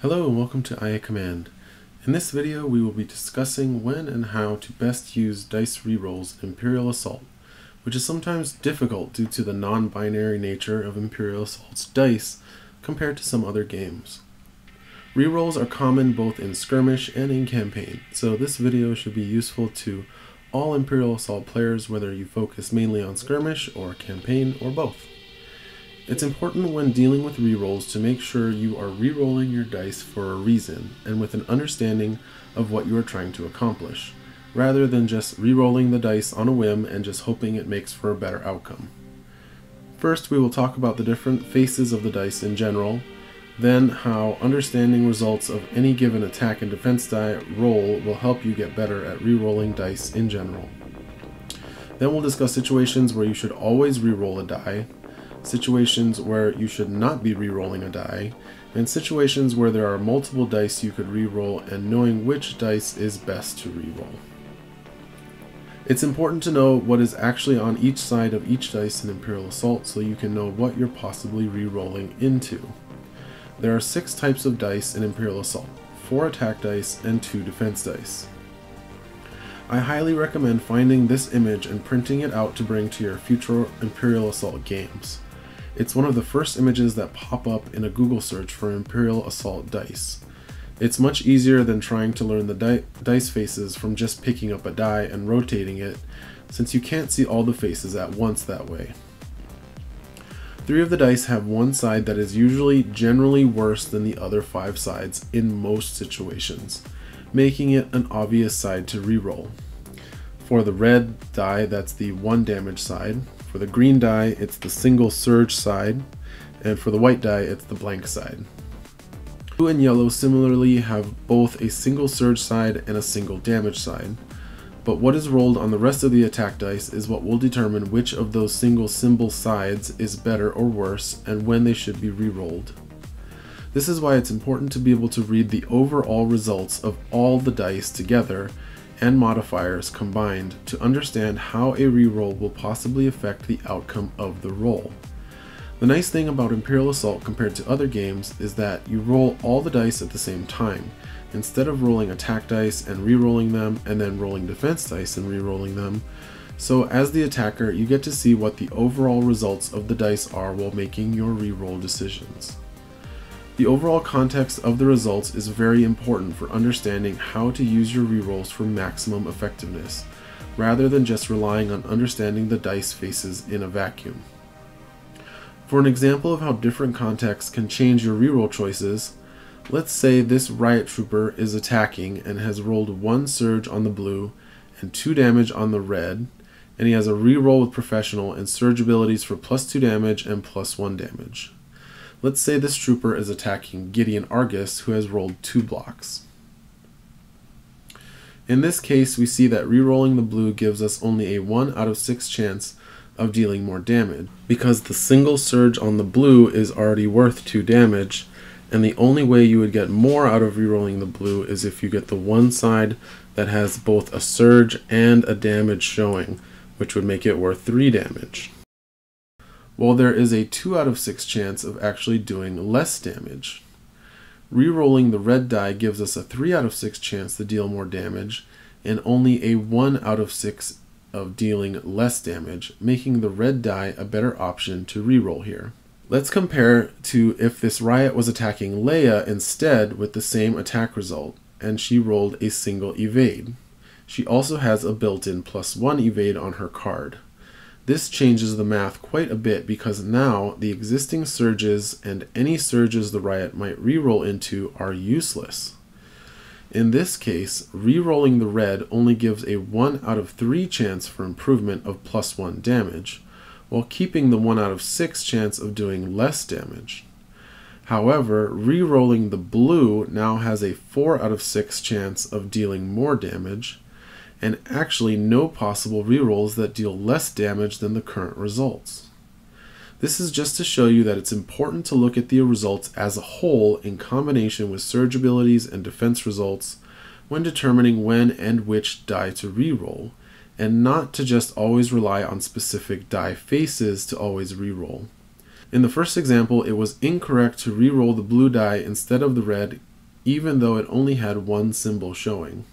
Hello and welcome to IA Command. In this video we will be discussing when and how to best use dice rerolls in Imperial Assault, which is sometimes difficult due to the non-binary nature of Imperial Assault's dice compared to some other games. Rerolls are common both in skirmish and in campaign, so this video should be useful to all Imperial Assault players whether you focus mainly on skirmish or campaign or both. It's important when dealing with rerolls to make sure you are rerolling your dice for a reason and with an understanding of what you are trying to accomplish, rather than just rerolling the dice on a whim and just hoping it makes for a better outcome. First, we will talk about the different faces of the dice in general, then how understanding results of any given attack and defense die roll will help you get better at rerolling dice in general. Then we'll discuss situations where you should always reroll a die, situations where you should not be rerolling a die, and situations where there are multiple dice you could reroll and knowing which dice is best to reroll. It's important to know what is actually on each side of each dice in Imperial Assault so you can know what you're possibly rerolling into. There are 6 types of dice in Imperial Assault, 4 attack dice and 2 defense dice. I highly recommend finding this image and printing it out to bring to your future Imperial Assault games. It's one of the first images that pop up in a Google search for Imperial Assault dice. It's much easier than trying to learn the dice faces from just picking up a die and rotating it, since you can't see all the faces at once that way. 3 of the dice have one side that is usually generally worse than the other 5 sides in most situations, making it an obvious side to reroll. For the red die, that's the 1 damage side. For the green die, it's the single surge side, and for the white die, it's the blank side. Blue and yellow similarly have both a single surge side and a single damage side, but what is rolled on the rest of the attack dice is what will determine which of those single symbol sides is better or worse and when they should be rerolled. This is why it's important to be able to read the overall results of all the dice together and modifiers combined to understand how a reroll will possibly affect the outcome of the roll. The nice thing about Imperial Assault compared to other games is that you roll all the dice at the same time, instead of rolling attack dice and rerolling them and then rolling defense dice and rerolling them. So as the attacker, you get to see what the overall results of the dice are while making your reroll decisions. The overall context of the results is very important for understanding how to use your rerolls for maximum effectiveness, rather than just relying on understanding the dice faces in a vacuum. For an example of how different contexts can change your reroll choices, let's say this riot trooper is attacking and has rolled 1 surge on the blue and 2 damage on the red, and he has a reroll with professional and surge abilities for +2 damage and +1 damage. Let's say this trooper is attacking Gideon Argus, who has rolled 2 blocks. In this case, we see that rerolling the blue gives us only a 1 out of 6 chance of dealing more damage, because the single surge on the blue is already worth 2 damage, and the only way you would get more out of rerolling the blue is if you get the one side that has both a surge and a damage showing, which would make it worth 3 damage. While there is a 2 out of 6 chance of actually doing less damage. Rerolling the red die gives us a 3 out of 6 chance to deal more damage, and only a 1 out of 6 of dealing less damage, making the red die a better option to reroll here. Let's compare to if this riot was attacking Leia instead with the same attack result, and she rolled a single evade. She also has a built-in +1 evade on her card. This changes the math quite a bit because now the existing surges and any surges the riot might reroll into are useless. In this case, rerolling the red only gives a 1 out of 3 chance for improvement of +1 damage, while keeping the 1 out of 6 chance of doing less damage. However, rerolling the blue now has a 4 out of 6 chance of dealing more damage, and actually no possible rerolls that deal less damage than the current results. This is just to show you that it's important to look at the results as a whole in combination with surge abilities and defense results when determining when and which die to reroll, and not to just always rely on specific die faces to always reroll. In the first example, it was incorrect to reroll the blue die instead of the red, even though it only had one symbol showing.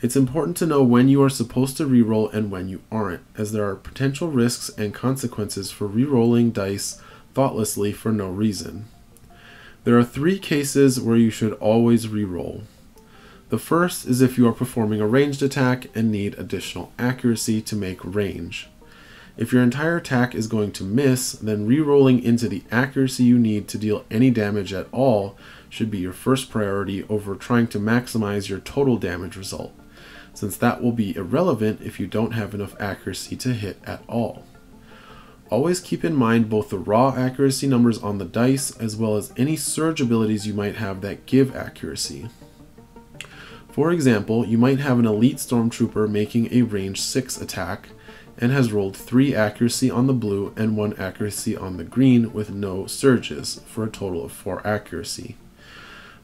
It's important to know when you are supposed to reroll and when you aren't, as there are potential risks and consequences for rerolling dice thoughtlessly for no reason. There are 3 cases where you should always reroll. The first is if you are performing a ranged attack and need additional accuracy to make range. If your entire attack is going to miss, then rerolling into the accuracy you need to deal any damage at all should be your first priority over trying to maximize your total damage result, since that will be irrelevant if you don't have enough accuracy to hit at all. Always keep in mind both the raw accuracy numbers on the dice as well as any surge abilities you might have that give accuracy. For example, you might have an elite stormtrooper making a range 6 attack and has rolled 3 accuracy on the blue and 1 accuracy on the green with no surges, for a total of 4 accuracy.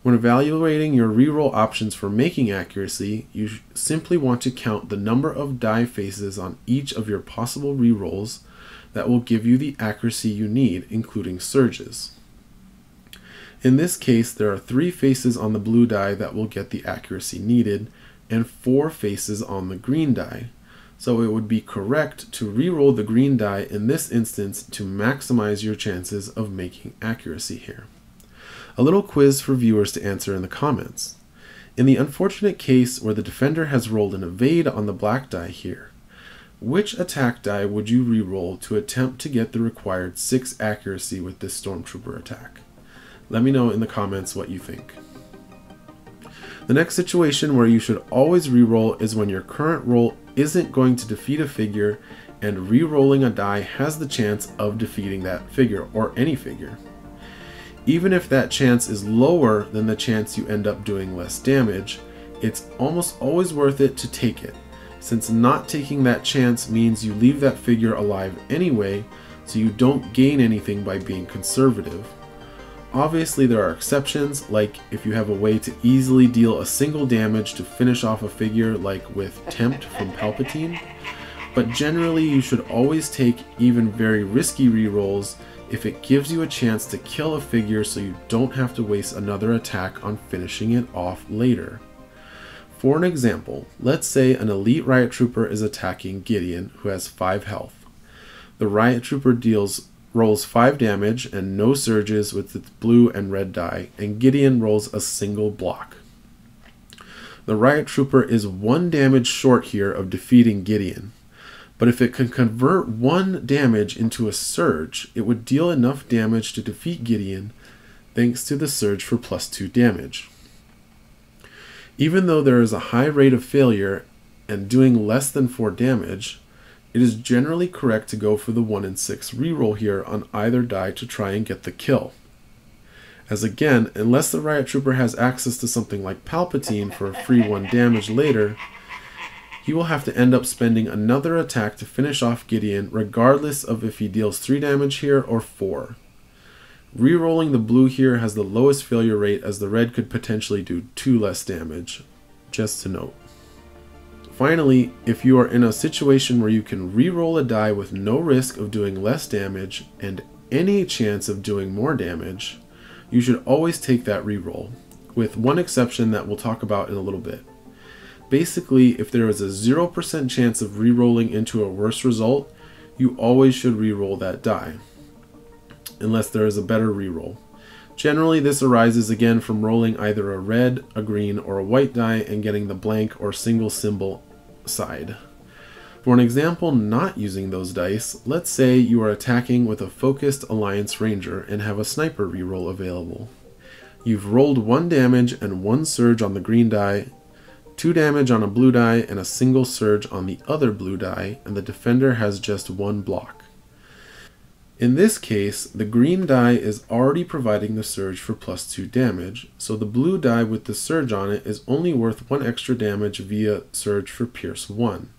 When evaluating your reroll options for making accuracy, you simply want to count the number of die faces on each of your possible rerolls that will give you the accuracy you need, including surges. In this case, there are 3 faces on the blue die that will get the accuracy needed, and 4 faces on the green die. So it would be correct to reroll the green die in this instance to maximize your chances of making accuracy here. A little quiz for viewers to answer in the comments. In the unfortunate case where the defender has rolled an evade on the black die here, which attack die would you reroll to attempt to get the required 6 accuracy with this stormtrooper attack? Let me know in the comments what you think. The next situation where you should always reroll is when your current roll isn't going to defeat a figure and rerolling a die has the chance of defeating that figure or any figure. Even if that chance is lower than the chance you end up doing less damage, it's almost always worth it to take it, since not taking that chance means you leave that figure alive anyway, so you don't gain anything by being conservative. Obviously there are exceptions, like if you have a way to easily deal a single damage to finish off a figure, like with Tempt from Palpatine, but generally you should always take even very risky rerolls if it gives you a chance to kill a figure so you don't have to waste another attack on finishing it off later. For an example, let's say an elite riot trooper is attacking Gideon, who has 5 health. The riot trooper rolls 5 damage and no surges with its blue and red die, and Gideon rolls a single block. The riot trooper is 1 damage short here of defeating Gideon, but if it can convert 1 damage into a surge, it would deal enough damage to defeat Gideon thanks to the surge for +2 damage. Even though there is a high rate of failure and doing less than 4 damage, it is generally correct to go for the 1 in 6 reroll here on either die to try and get the kill. As again, unless the riot trooper has access to something like Palpatine for a free 1 damage later, he will have to end up spending another attack to finish off Gideon, regardless of if he deals 3 damage here or 4. Rerolling the blue here has the lowest failure rate, as the red could potentially do 2 less damage, just to note. Finally, if you are in a situation where you can reroll a die with no risk of doing less damage and any chance of doing more damage, you should always take that reroll, with one exception that we'll talk about in a little bit. Basically, if there is a 0% chance of rerolling into a worse result, you always should reroll that die, unless there is a better reroll. Generally, this arises again from rolling either a red, a green, or a white die and getting the blank or single symbol side. For an example not using those dice, let's say you are attacking with a focused Alliance Ranger and have a sniper reroll available. You've rolled 1 damage and 1 surge on the green die, 2 damage on a blue die, and a single surge on the other blue die, and the defender has just 1 block. In this case, the green die is already providing the surge for +2 damage, so the blue die with the surge on it is only worth 1 extra damage via surge for Pierce 1.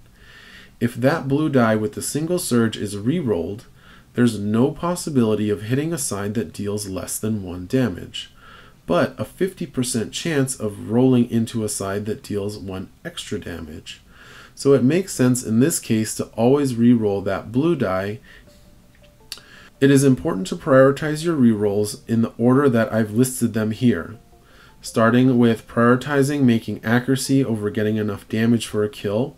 If that blue die with the single surge is rerolled, there's no possibility of hitting a side that deals less than 1 damage, but a 50% chance of rolling into a side that deals 1 extra damage. So it makes sense in this case to always reroll that blue die. It is important to prioritize your rerolls in the order that I've listed them here. starting with prioritizing making accuracy over getting enough damage for a kill,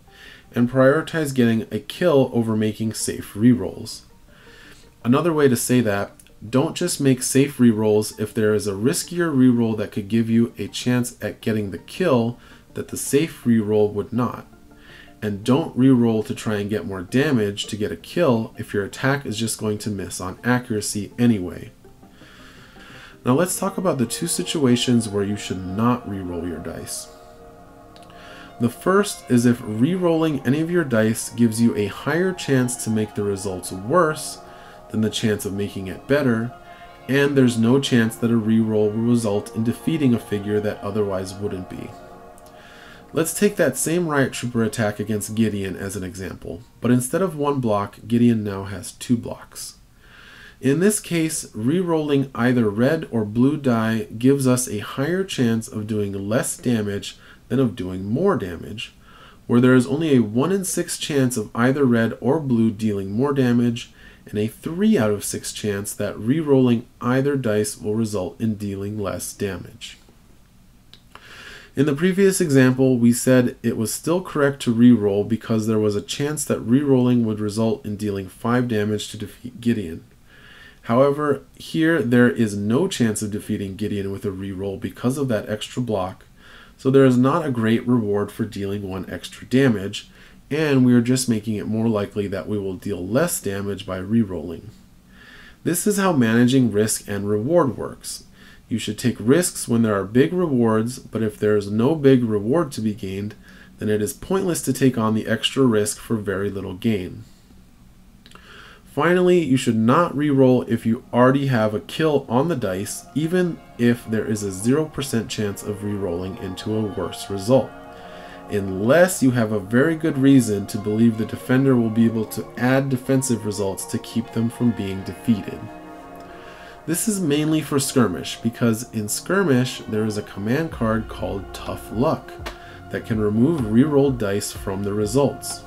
and prioritize getting a kill over making safe rerolls. Another way to say that, don't just make safe rerolls if there is a riskier reroll that could give you a chance at getting the kill that the safe reroll would not. And don't reroll to try and get more damage to get a kill if your attack is just going to miss on accuracy anyway. Now let's talk about the two situations where you should not reroll your dice. The first is if rerolling any of your dice gives you a higher chance to make the results worse than the chance of making it better, and there's no chance that a reroll will result in defeating a figure that otherwise wouldn't be. Let's take that same Riot Trooper attack against Gideon as an example, but instead of one block, Gideon now has 2 blocks. In this case, rerolling either red or blue die gives us a higher chance of doing less damage than of doing more damage, where there is only a 1 in 6 chance of either red or blue dealing more damage, and a 3 out of 6 chance that rerolling either dice will result in dealing less damage. In the previous example, we said it was still correct to reroll because there was a chance that rerolling would result in dealing 5 damage to defeat Gideon. However, here there is no chance of defeating Gideon with a reroll because of that extra block, so there is not a great reward for dealing 1 extra damage, and we are just making it more likely that we will deal less damage by rerolling. This is how managing risk and reward works. You should take risks when there are big rewards, but if there is no big reward to be gained, then it is pointless to take on the extra risk for very little gain. Finally, you should not reroll if you already have a kill on the dice, even if there is a 0% chance of rerolling into a worse result, unless you have a very good reason to believe the defender will be able to add defensive results to keep them from being defeated. This is mainly for skirmish, because in skirmish there is a command card called Tough Luck that can remove rerolled dice from the results.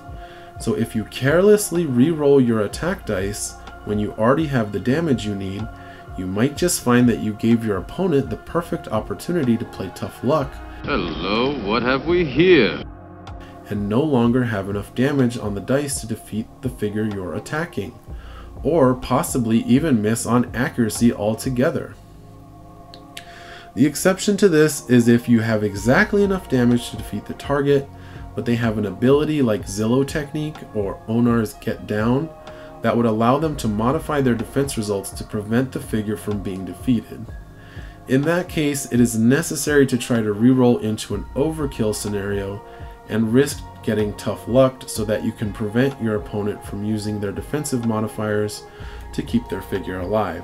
So if you carelessly reroll your attack dice when you already have the damage you need, you might just find that you gave your opponent the perfect opportunity to play Tough Luck. Hello, what have we here? And no longer have enough damage on the dice to defeat the figure you're attacking, or possibly even miss on accuracy altogether. The exception to this is if you have exactly enough damage to defeat the target, but they have an ability like Zillow Technique or Onar's Get Down that would allow them to modify their defense results to prevent the figure from being defeated. In that case, it is necessary to try to reroll into an overkill scenario and risk getting tough lucked so that you can prevent your opponent from using their defensive modifiers to keep their figure alive.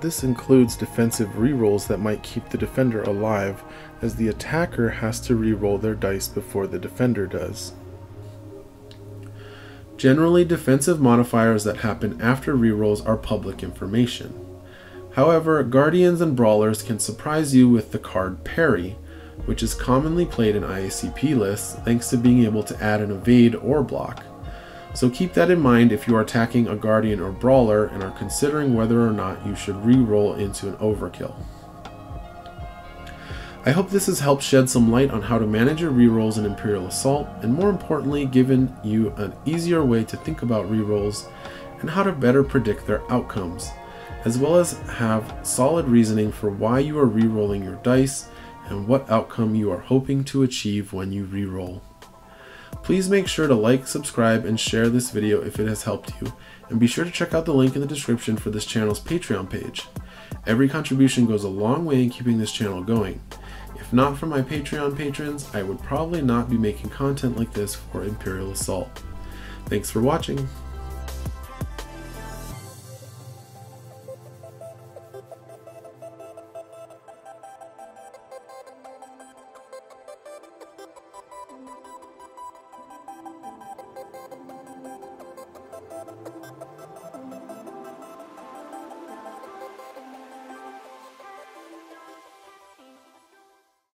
This includes defensive rerolls that might keep the defender alive, as the attacker has to reroll their dice before the defender does. Generally, defensive modifiers that happen after rerolls are public information. However, Guardians and Brawlers can surprise you with the card Parry, which is commonly played in IACP lists thanks to being able to add an evade or block. So keep that in mind if you are attacking a Guardian or Brawler and are considering whether or not you should reroll into an overkill. I hope this has helped shed some light on how to manage your rerolls in Imperial Assault, and more importantly given you an easier way to think about rerolls and how to better predict their outcomes, as well as have solid reasoning for why you are rerolling your dice and what outcome you are hoping to achieve when you reroll. Please make sure to like, subscribe, and share this video if it has helped you, and be sure to check out the link in the description for this channel's Patreon page. Every contribution goes a long way in keeping this channel going. If not for my Patreon patrons, I would probably not be making content like this for Imperial Assault. Thanks for watching.